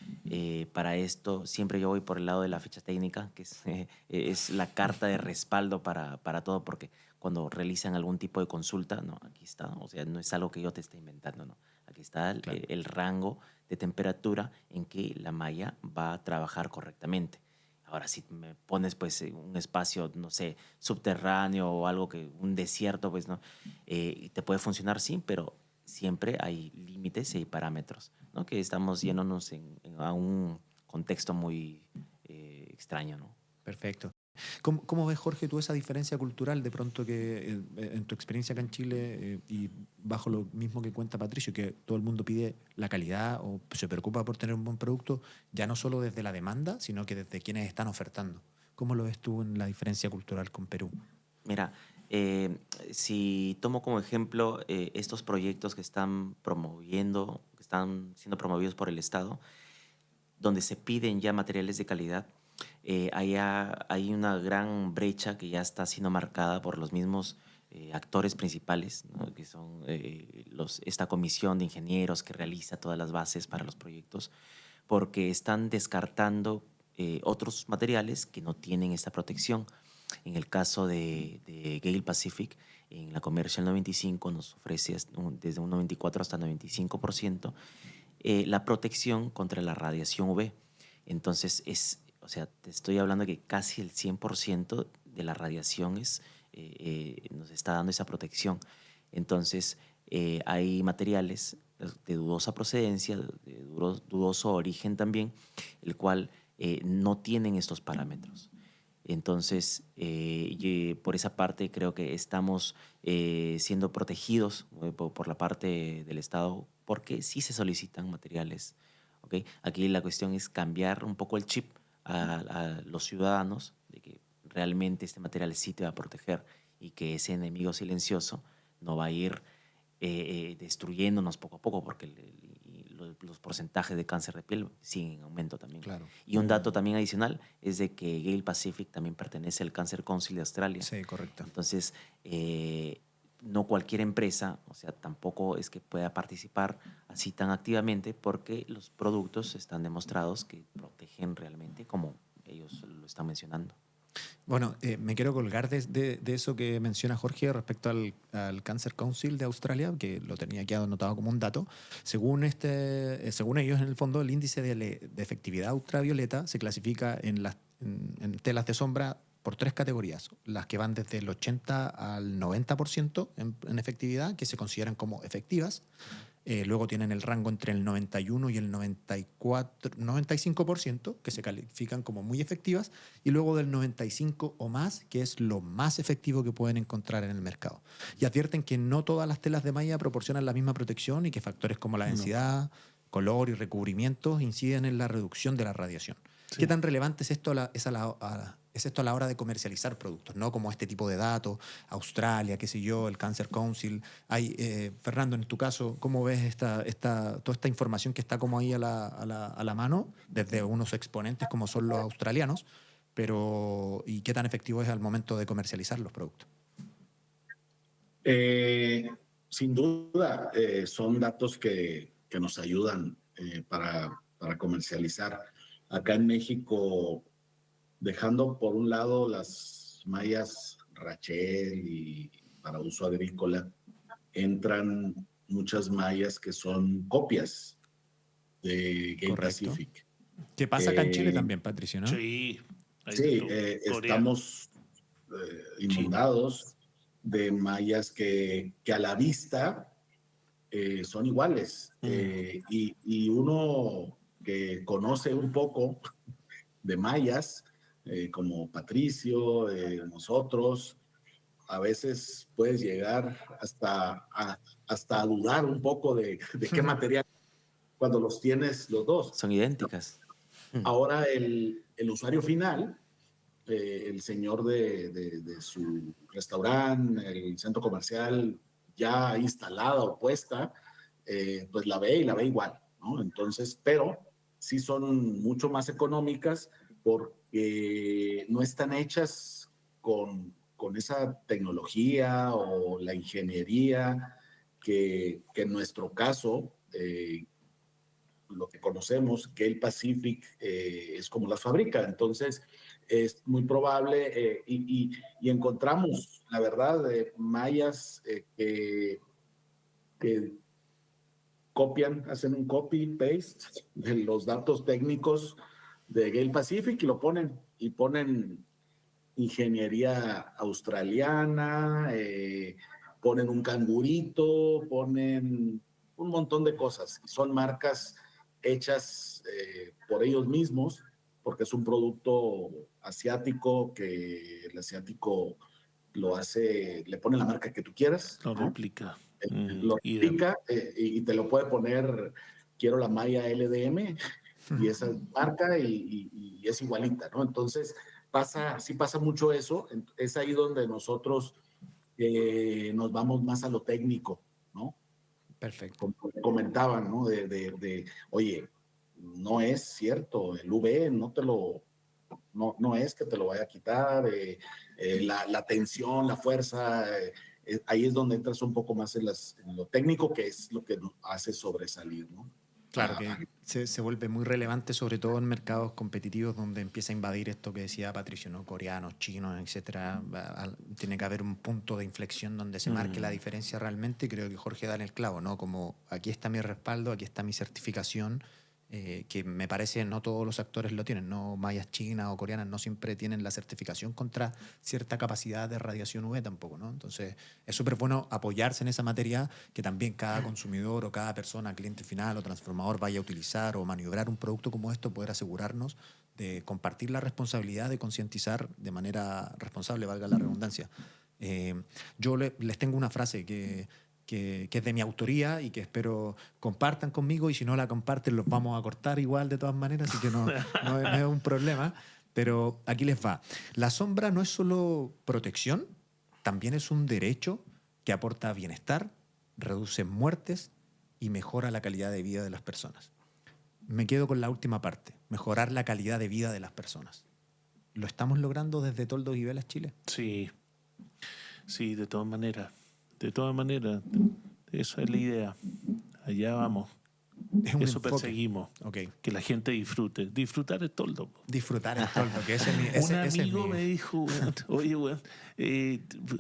para esto siempre yo voy por el lado de la ficha técnica, que es la carta de respaldo para todo, porque cuando realizan algún tipo de consulta, no, aquí está, o sea, no es algo que yo te esté inventando, no. Aquí está Claro. el rango de temperatura en que la malla va a trabajar correctamente. Ahora, si me pones pues un espacio, no sé, subterráneo o algo un desierto, pues no, te puede funcionar, sí, pero siempre hay límites y hay parámetros, ¿no? Que estamos yéndonos a un contexto muy extraño, ¿no? Perfecto. ¿Cómo ves, Jorge, tú esa diferencia cultural de pronto que en tu experiencia acá en Chile y bajo lo mismo que cuenta Patricio, que todo el mundo pide la calidad o se preocupa por tener un buen producto, ya no solo desde la demanda, sino que desde quienes están ofertando? ¿Cómo lo ves tú en la diferencia cultural con Perú? Mira, si tomo como ejemplo estos proyectos que están promoviendo, que están siendo promovidos por el Estado, donde se piden ya materiales de calidad, hay una gran brecha que ya está siendo marcada por los mismos actores principales, ¿no? Que son esta comisión de ingenieros que realiza todas las bases para los proyectos, porque están descartando otros materiales que no tienen esta protección. En el caso de Gale Pacific, en la Comercial 95 nos ofrece desde un 94 hasta 95% la protección contra la radiación UV. Entonces, o sea, te estoy hablando de que casi el 100% de la radiación nos está dando esa protección. Entonces, hay materiales de dudosa procedencia, de dudoso origen también, el cual no tienen estos parámetros. Entonces, por esa parte creo que estamos siendo protegidos por la parte del Estado porque sí se solicitan materiales. ¿Okay? Aquí la cuestión es cambiar un poco el chip a los ciudadanos de que realmente este material sí te va a proteger y que ese enemigo silencioso no va a ir destruyéndonos poco a poco porque los porcentajes de cáncer de piel siguen en aumento también. Claro. Y un dato también adicional es de que Gale Pacific también pertenece al Cancer Council de Australia. Sí, correcto. Entonces, no cualquier empresa, o sea, tampoco es que pueda participar así tan activamente porque los productos están demostrados que protegen realmente como ellos lo están mencionando. Bueno, me quiero colgar de eso que menciona Jorge respecto al Cancer Council de Australia, que lo tenía aquí anotado como un dato. Según ellos, en el fondo, el índice de efectividad ultravioleta se clasifica en telas de sombra por 3 categorías. Las que van desde el 80 al 90% en efectividad, que se consideran como efectivas. Luego tienen el rango entre el 91 y el 95%, que se califican como muy efectivas, y luego del 95 o más, que es lo más efectivo que pueden encontrar en el mercado. Y advierten que no todas las telas de malla proporcionan la misma protección y que factores como la densidad, color y recubrimiento inciden en la reducción de la radiación. Sí. ¿Qué tan relevante es esto es esto a la hora de comercializar productos, ¿no? Como este tipo de datos, Australia, qué sé yo, el Cancer Council? Fernando, en tu caso, ¿cómo ves toda esta información que está como ahí a la mano, desde unos exponentes como son los australianos, y qué tan efectivo es al momento de comercializar los productos? Sin duda, son datos que nos ayudan para comercializar. Acá en México, dejando por un lado las mallas Rachel y para uso agrícola, entran muchas mallas que son copias de Game Correcto. Pacific. ¿Qué pasa acá en Chile también, Patricio, no? Sí, Sí, estamos inundados de mallas que a la vista son iguales. Y uno que conoce un poco de mayas, como Patricio, nosotros, a veces puedes llegar hasta a dudar un poco de qué material cuando los tienes los dos. Son idénticas. Ahora el usuario final, el señor de su restaurante, el centro comercial ya instalada o puesta, pues la ve y la ve igual, ¿no? Entonces, pero sí son mucho más económicas porque no están hechas con esa tecnología o la ingeniería que en nuestro caso, lo que conocemos, que el Pacific es como las fabrica. Entonces, es muy probable y encontramos, la verdad, mallas que copian, hacen un copy-paste de los datos técnicos de Gale Pacific y ponen ingeniería australiana, ponen un cangurito, ponen un montón de cosas. Son marcas hechas por ellos mismos, porque es un producto asiático que el asiático lo hace, le pone la marca que tú quieras. Lo ¿no? replica. Lo replica y te lo puede poner, quiero la malla LDM y esa marca y es igualita, ¿no? Entonces, sí pasa mucho eso. Es ahí donde nosotros nos vamos más a lo técnico, ¿no? Perfecto. Como comentaban, ¿no? Oye, no es cierto, el UV no es que te lo vaya a quitar, la tensión, la fuerza, ahí es donde entras un poco más en lo técnico, que es lo que nos hace sobresalir, ¿no? Claro que se vuelve muy relevante, sobre todo en mercados competitivos donde empieza a invadir esto que decía Patricio, ¿no? Coreanos, chinos, etcétera. Tiene que haber un punto de inflexión donde se marque la diferencia realmente. Creo que Jorge da en el clavo, ¿no? Como aquí está mi respaldo, aquí está mi certificación, que me parece no todos los actores lo tienen, no mallas chinas o coreanas no siempre tienen la certificación contra cierta capacidad de radiación UV tampoco, ¿no? Entonces es súper bueno apoyarse en esa materia, que también cada consumidor o cada persona, cliente final o transformador vaya a utilizar o maniobrar un producto como esto, poder asegurarnos de compartir la responsabilidad de concientizar de manera responsable, valga la redundancia. Yo les tengo una frase que es de mi autoría y que espero compartan conmigo, y si no la comparten los vamos a cortar igual de todas maneras, así que no es un problema, pero aquí les va. La sombra no es solo protección, también es un derecho que aporta bienestar, reduce muertes y mejora la calidad de vida de las personas. Me quedo con la última parte, mejorar la calidad de vida de las personas. ¿Lo estamos logrando desde Toldos y Velas Chile? Sí, sí, de todas maneras. De todas maneras, esa es la idea. Allá vamos. Es un Eso enfoque. perseguimos, Ok. que la gente disfrute. Disfrutar es toldo. Po. Disfrutar el toldo, que ese es mi... Un ese es amigo mi- me dijo, weón, oye, weón,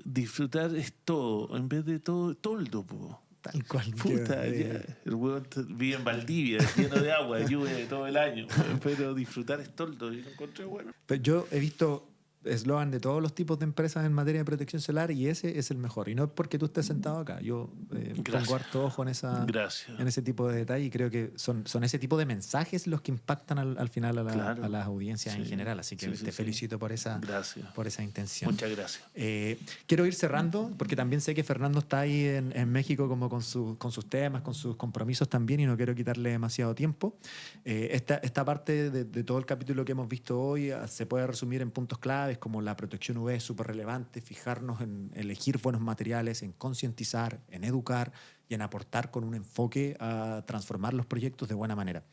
disfrutar es todo, en vez de todo, toldo, po. Tal cual. Puta, ya. El weón vive en Valdivia, lleno de agua, llueve todo el año, pero disfrutar es toldo, y lo encontré bueno. Pero yo he visto eslogan de todos los tipos de empresas en materia de protección solar y ese es el mejor. Y no es porque tú estés sentado acá. Yo pongo harto ojo en ese tipo de detalle y creo que son ese tipo de mensajes los que impactan al final Claro. a las audiencias en Sí. general. Así que Sí, te felicito por esa intención. Muchas gracias. Quiero ir cerrando porque también sé que Fernando está ahí en México como con sus temas, con sus compromisos también y no quiero quitarle demasiado tiempo. Esta parte de todo el capítulo que hemos visto hoy se puede resumir en puntos claves como la protección UV es súper relevante, fijarnos en elegir buenos materiales, en concientizar, en educar y en aportar con un enfoque a transformar los proyectos de buena manera.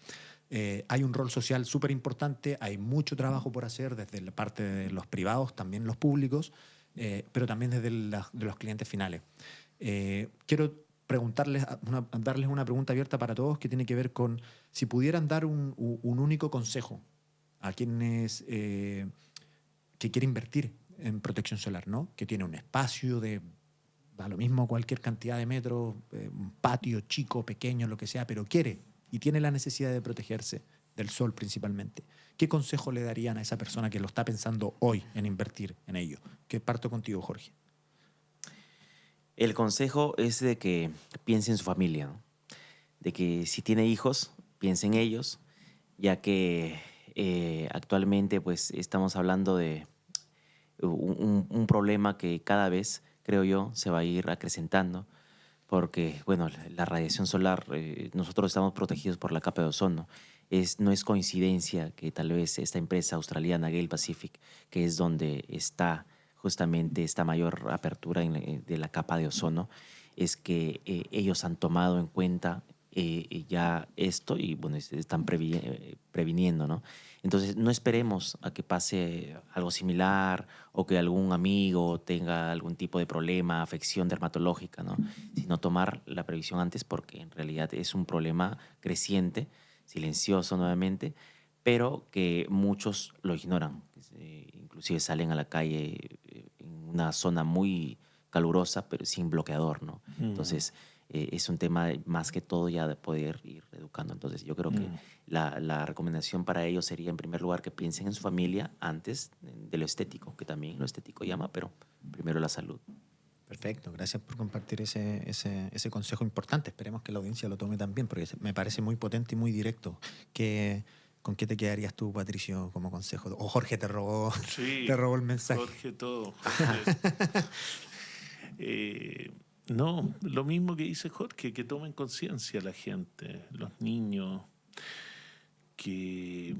Hay un rol social súper importante, hay mucho trabajo por hacer desde la parte de los privados, también los públicos, pero también desde de los clientes finales. Quiero darles una pregunta abierta para todos que tiene que ver con si pudieran dar un único consejo a quienes que quiere invertir en protección solar, ¿no? Que tiene un espacio da lo mismo cualquier cantidad de metros, un patio chico, pequeño, lo que sea, pero quiere y tiene la necesidad de protegerse del sol principalmente. ¿Qué consejo le darían a esa persona que lo está pensando hoy en invertir en ello? Que parto contigo, Jorge. El consejo es de que piense en su familia, ¿no? De que si tiene hijos, piense en ellos, ya que actualmente pues estamos hablando de un problema que cada vez, creo yo, se va a ir acrecentando, porque, bueno, la radiación solar, nosotros estamos protegidos por la capa de ozono. No es coincidencia que tal vez esta empresa australiana, Gale Pacific, que es donde está justamente esta mayor apertura de la capa de ozono, es que ellos han tomado en cuenta ya esto y bueno, están previniendo, ¿no? Entonces, no esperemos a que pase algo similar o que algún amigo tenga algún tipo de problema, afección dermatológica, ¿no? Sino tomar la previsión antes porque en realidad es un problema creciente, silencioso nuevamente, pero que muchos lo ignoran. Inclusive salen a la calle en una zona muy calurosa, pero sin bloqueador, ¿no? Entonces, es un tema más que todo ya de poder ir educando. Entonces, yo creo que la recomendación para ellos sería, en primer lugar, que piensen en su familia antes de lo estético, que también lo estético llama, pero primero la salud. Perfecto, gracias por compartir ese consejo importante. Esperemos que la audiencia lo tome también, porque me parece muy potente y muy directo. ¿Con qué te quedarías tú, Patricio, como consejo? O Jorge te robó el mensaje. Jorge, todo. No, lo mismo que dice Jorge, que tomen conciencia la gente, los niños, que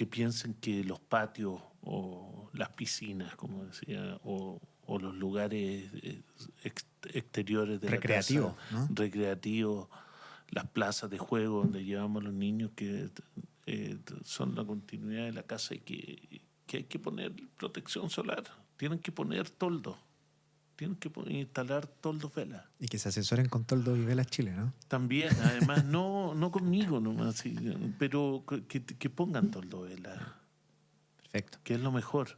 piensen que los patios o las piscinas, como decía, o los lugares exteriores de recreativo, la casa, ¿no? recreativos, las plazas de juego donde llevamos a los niños, que son la continuidad de la casa y que hay que poner protección solar, tienen que poner toldo. Tienen que instalar toldos velas. Y que se asesoren con Toldo y Velas Chile, ¿no? También, además, no conmigo nomás, sí, pero que pongan toldo velas. Perfecto. Que es lo mejor.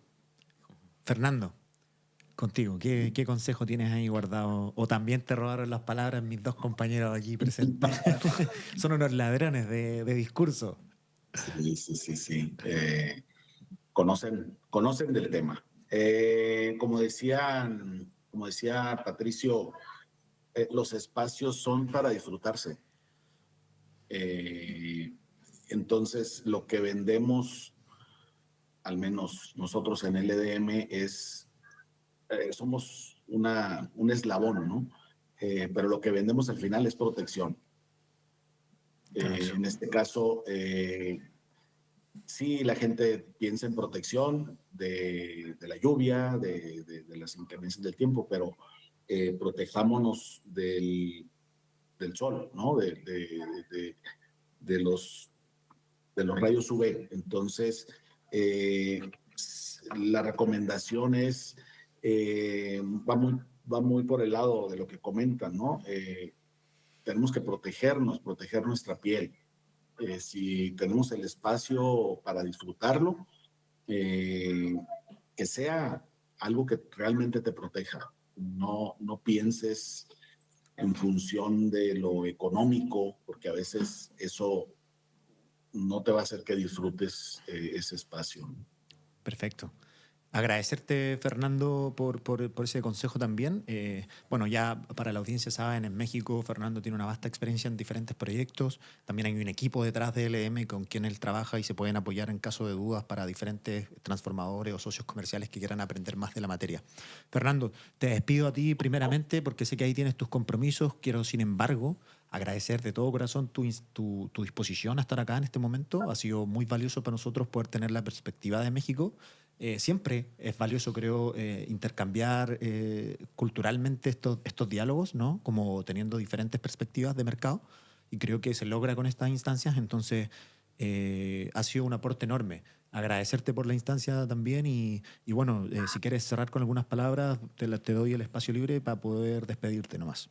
Fernando, contigo, ¿qué consejo tienes ahí guardado? O también te robaron las palabras mis dos compañeros aquí presentes. Son unos ladrones de discurso. Sí. Conocen del tema. Como decía Patricio, los espacios son para disfrutarse. Entonces, lo que vendemos, al menos nosotros en LDM, somos un eslabón, ¿no? Pero lo que vendemos al final es protección. En este caso, sí, la gente piensa en protección de la lluvia, de las inclemencias del tiempo, pero protejámonos del sol, ¿no? De los rayos UV. Entonces, la recomendación va muy por el lado de lo que comentan, ¿no? tenemos que protegernos, proteger nuestra piel. Si tenemos el espacio para disfrutarlo, que sea algo que realmente te proteja. No pienses en función de lo económico, porque a veces eso no te va a hacer que disfrutes ese espacio. Perfecto. Agradecerte, Fernando, por ese consejo también. Bueno, ya para la audiencia saben, en México Fernando tiene una vasta experiencia en diferentes proyectos. También hay un equipo detrás de LDM con quien él trabaja y se pueden apoyar en caso de dudas para diferentes transformadores o socios comerciales que quieran aprender más de la materia. Fernando, te despido a ti primeramente porque sé que ahí tienes tus compromisos. Quiero, sin embargo, agradecer de todo corazón tu disposición a estar acá en este momento. Ha sido muy valioso para nosotros poder tener la perspectiva de México. Siempre es valioso, creo, intercambiar culturalmente estos diálogos, ¿no? Como teniendo diferentes perspectivas de mercado, y creo que se logra con estas instancias. Entonces, ha sido un aporte enorme. Agradecerte por la instancia también y bueno, si quieres cerrar con algunas palabras, te doy el espacio libre para poder despedirte nomás.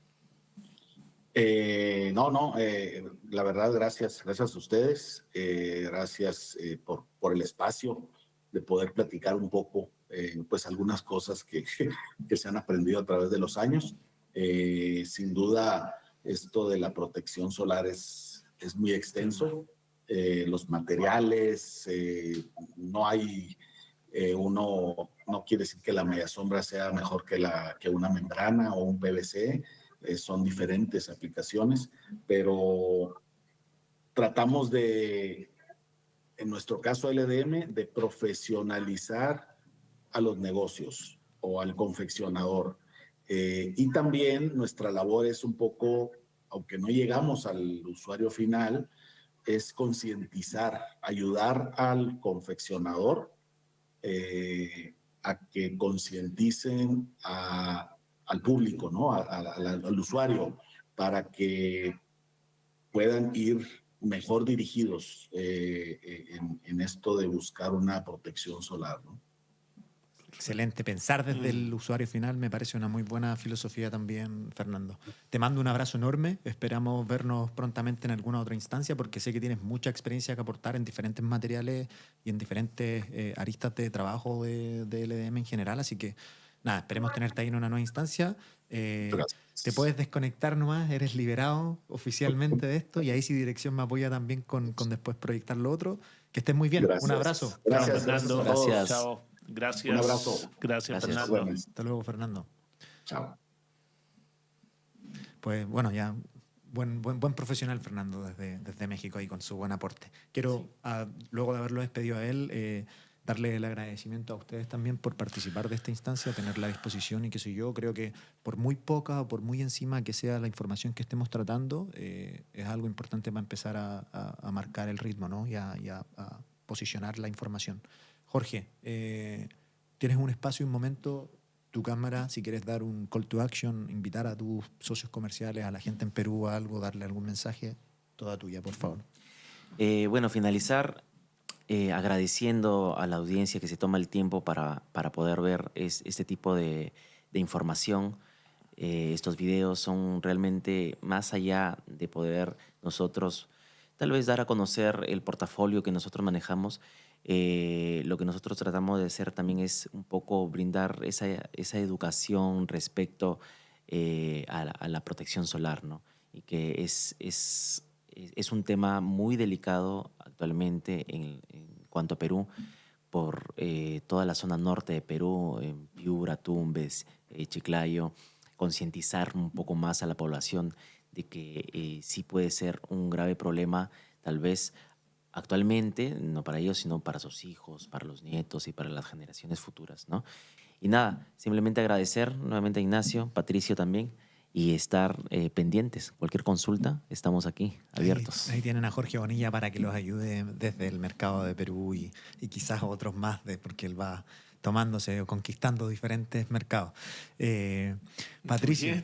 La verdad, gracias a ustedes, gracias por el espacio de poder platicar un poco, pues algunas cosas que se han aprendido a través de los años. Sin duda, esto de la protección solar es muy extenso. Los materiales, no hay, uno no quiere decir que la media sombra sea mejor que una membrana o un PVC. Son diferentes aplicaciones, pero tratamos de, en nuestro caso LDM, de profesionalizar a los negocios o al confeccionador. Y también nuestra labor es un poco, aunque no llegamos al usuario final, es concientizar, ayudar al confeccionador a que concienticen al público, ¿no? Al usuario, para que puedan ir mejor dirigidos en esto de buscar una protección solar, ¿no? Excelente. Pensar desde el usuario final me parece una muy buena filosofía también, Fernando. Te mando un abrazo enorme. Esperamos vernos prontamente en alguna otra instancia porque sé que tienes mucha experiencia que aportar en diferentes materiales y en diferentes aristas de trabajo de LDM en general. Así que nada, esperemos tenerte ahí en una nueva instancia. Te puedes desconectar nomás, eres liberado oficialmente de esto y ahí si dirección me apoya también con después proyectar lo otro. Que estés muy bien. Gracias. Un abrazo. Gracias, Fernando. Gracias. Chao. Gracias. Un abrazo. Gracias, Gracias. Fernando. Hasta luego, Fernando. Chao. Pues bueno, ya buen profesional Fernando desde México ahí con su buen aporte. Quiero, luego de haberlo despedido a él, darle el agradecimiento a ustedes también por participar de esta instancia, tener la disposición y qué sé yo. Creo que por muy poca o por muy encima que sea la información que estemos tratando, es algo importante para empezar a marcar el ritmo, ¿no? y a posicionar la información. Jorge, tienes un espacio, un momento, tu cámara, si quieres dar un call to action, invitar a tus socios comerciales, a la gente en Perú a algo, darle algún mensaje, toda tuya, por favor. Bueno, finalizar agradeciendo a la audiencia que se toma el tiempo para poder ver este tipo de información. Estos videos son realmente más allá de poder nosotros tal vez dar a conocer el portafolio que nosotros manejamos. Lo que nosotros tratamos de hacer también es un poco brindar esa educación respecto a la protección solar, ¿no? Y que es un tema muy delicado actualmente en cuanto a Perú, por toda la zona norte de Perú, en Piura, Tumbes, Chiclayo, concientizar un poco más a la población de que sí puede ser un grave problema, tal vez actualmente, no para ellos, sino para sus hijos, para los nietos y para las generaciones futuras, ¿no? Y nada, simplemente agradecer nuevamente a Ignacio, Patricio también, y estar pendientes. Cualquier consulta, estamos aquí, abiertos. Ahí tienen a Jorge Bonilla para que los ayude desde el mercado de Perú y quizás otros más, porque él va tomándose o conquistando diferentes mercados. Patricio,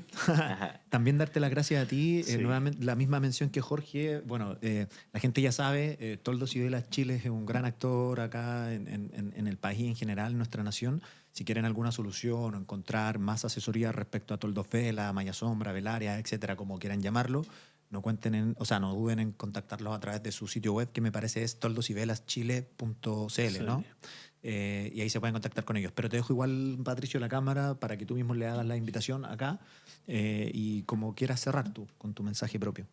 también darte las gracias a ti. Sí. Nuevamente, la misma mención que Jorge. Bueno, la gente ya sabe, Toldo Cibelas Chile es un gran actor acá en el país en general, en nuestra nación. Si quieren alguna solución o encontrar más asesoría respecto a toldos vela, malla sombra, velaria, etcétera, como quieran llamarlo, no duden en contactarlos a través de su sitio web, que me parece es toldosivelaschile.cl, ¿no? Y ahí se pueden contactar con ellos. Pero te dejo igual, Patricio, la cámara para que tú mismo le hagas la invitación acá y como quieras cerrar tú con tu mensaje propio.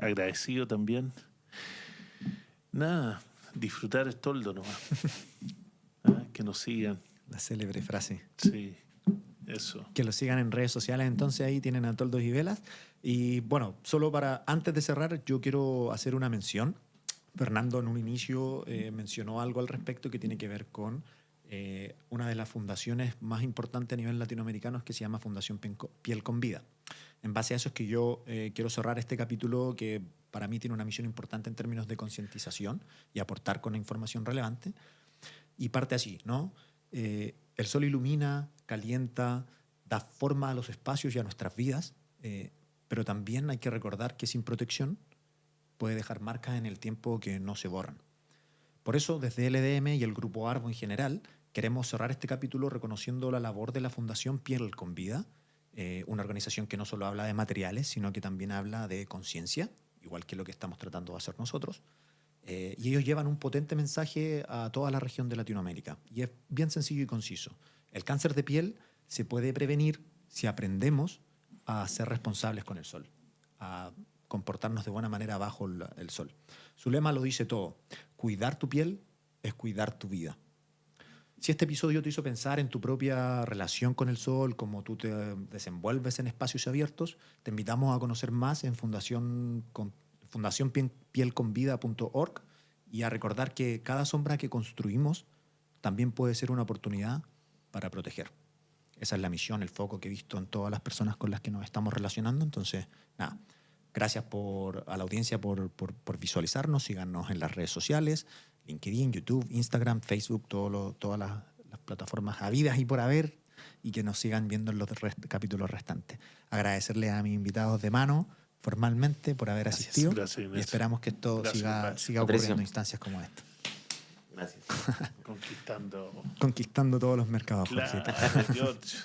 Agradecido también. Nada, disfrutar el toldo nomás. Que nos sigan. La célebre frase. Sí, eso. Que lo sigan en redes sociales, entonces ahí tienen a Toldos y Velas. Y bueno, solo antes de cerrar, yo quiero hacer una mención. Fernando en un inicio mencionó algo al respecto que tiene que ver con una de las fundaciones más importantes a nivel latinoamericano, que se llama Fundación Piel con Vida. En base a eso es que yo quiero cerrar este capítulo, que para mí tiene una misión importante en términos de concientización y aportar con información relevante. Y parte así, ¿no? El sol ilumina, calienta, da forma a los espacios y a nuestras vidas, pero también hay que recordar que sin protección puede dejar marcas en el tiempo que no se borran. Por eso, desde LDM y el Grupo Arbo en general, queremos cerrar este capítulo reconociendo la labor de la Fundación Piel con Vida, una organización que no solo habla de materiales, sino que también habla de conciencia, igual que lo que estamos tratando de hacer nosotros. Y ellos llevan un potente mensaje a toda la región de Latinoamérica. Y es bien sencillo y conciso. El cáncer de piel se puede prevenir si aprendemos a ser responsables con el sol, a comportarnos de buena manera bajo el sol. Su lema lo dice todo. Cuidar tu piel es cuidar tu vida. Si este episodio te hizo pensar en tu propia relación con el sol, cómo tú te desenvuelves en espacios abiertos, te invitamos a conocer más en fundacionpielconvida.org y a recordar que cada sombra que construimos también puede ser una oportunidad para proteger. Esa es la misión, el foco que he visto en todas las personas con las que nos estamos relacionando. Entonces, nada, gracias a la audiencia por visualizarnos. Síganos en las redes sociales, LinkedIn, YouTube, Instagram, Facebook, todas las plataformas habidas y por haber, y que nos sigan viendo en los capítulos restantes. Agradecerle a mis invitados de mano formalmente por haber asistido. Gracias, y esperamos que esto siga ocurriendo en instancias como esta. Gracias. Conquistando Conquistando todos los mercados. Claro, George.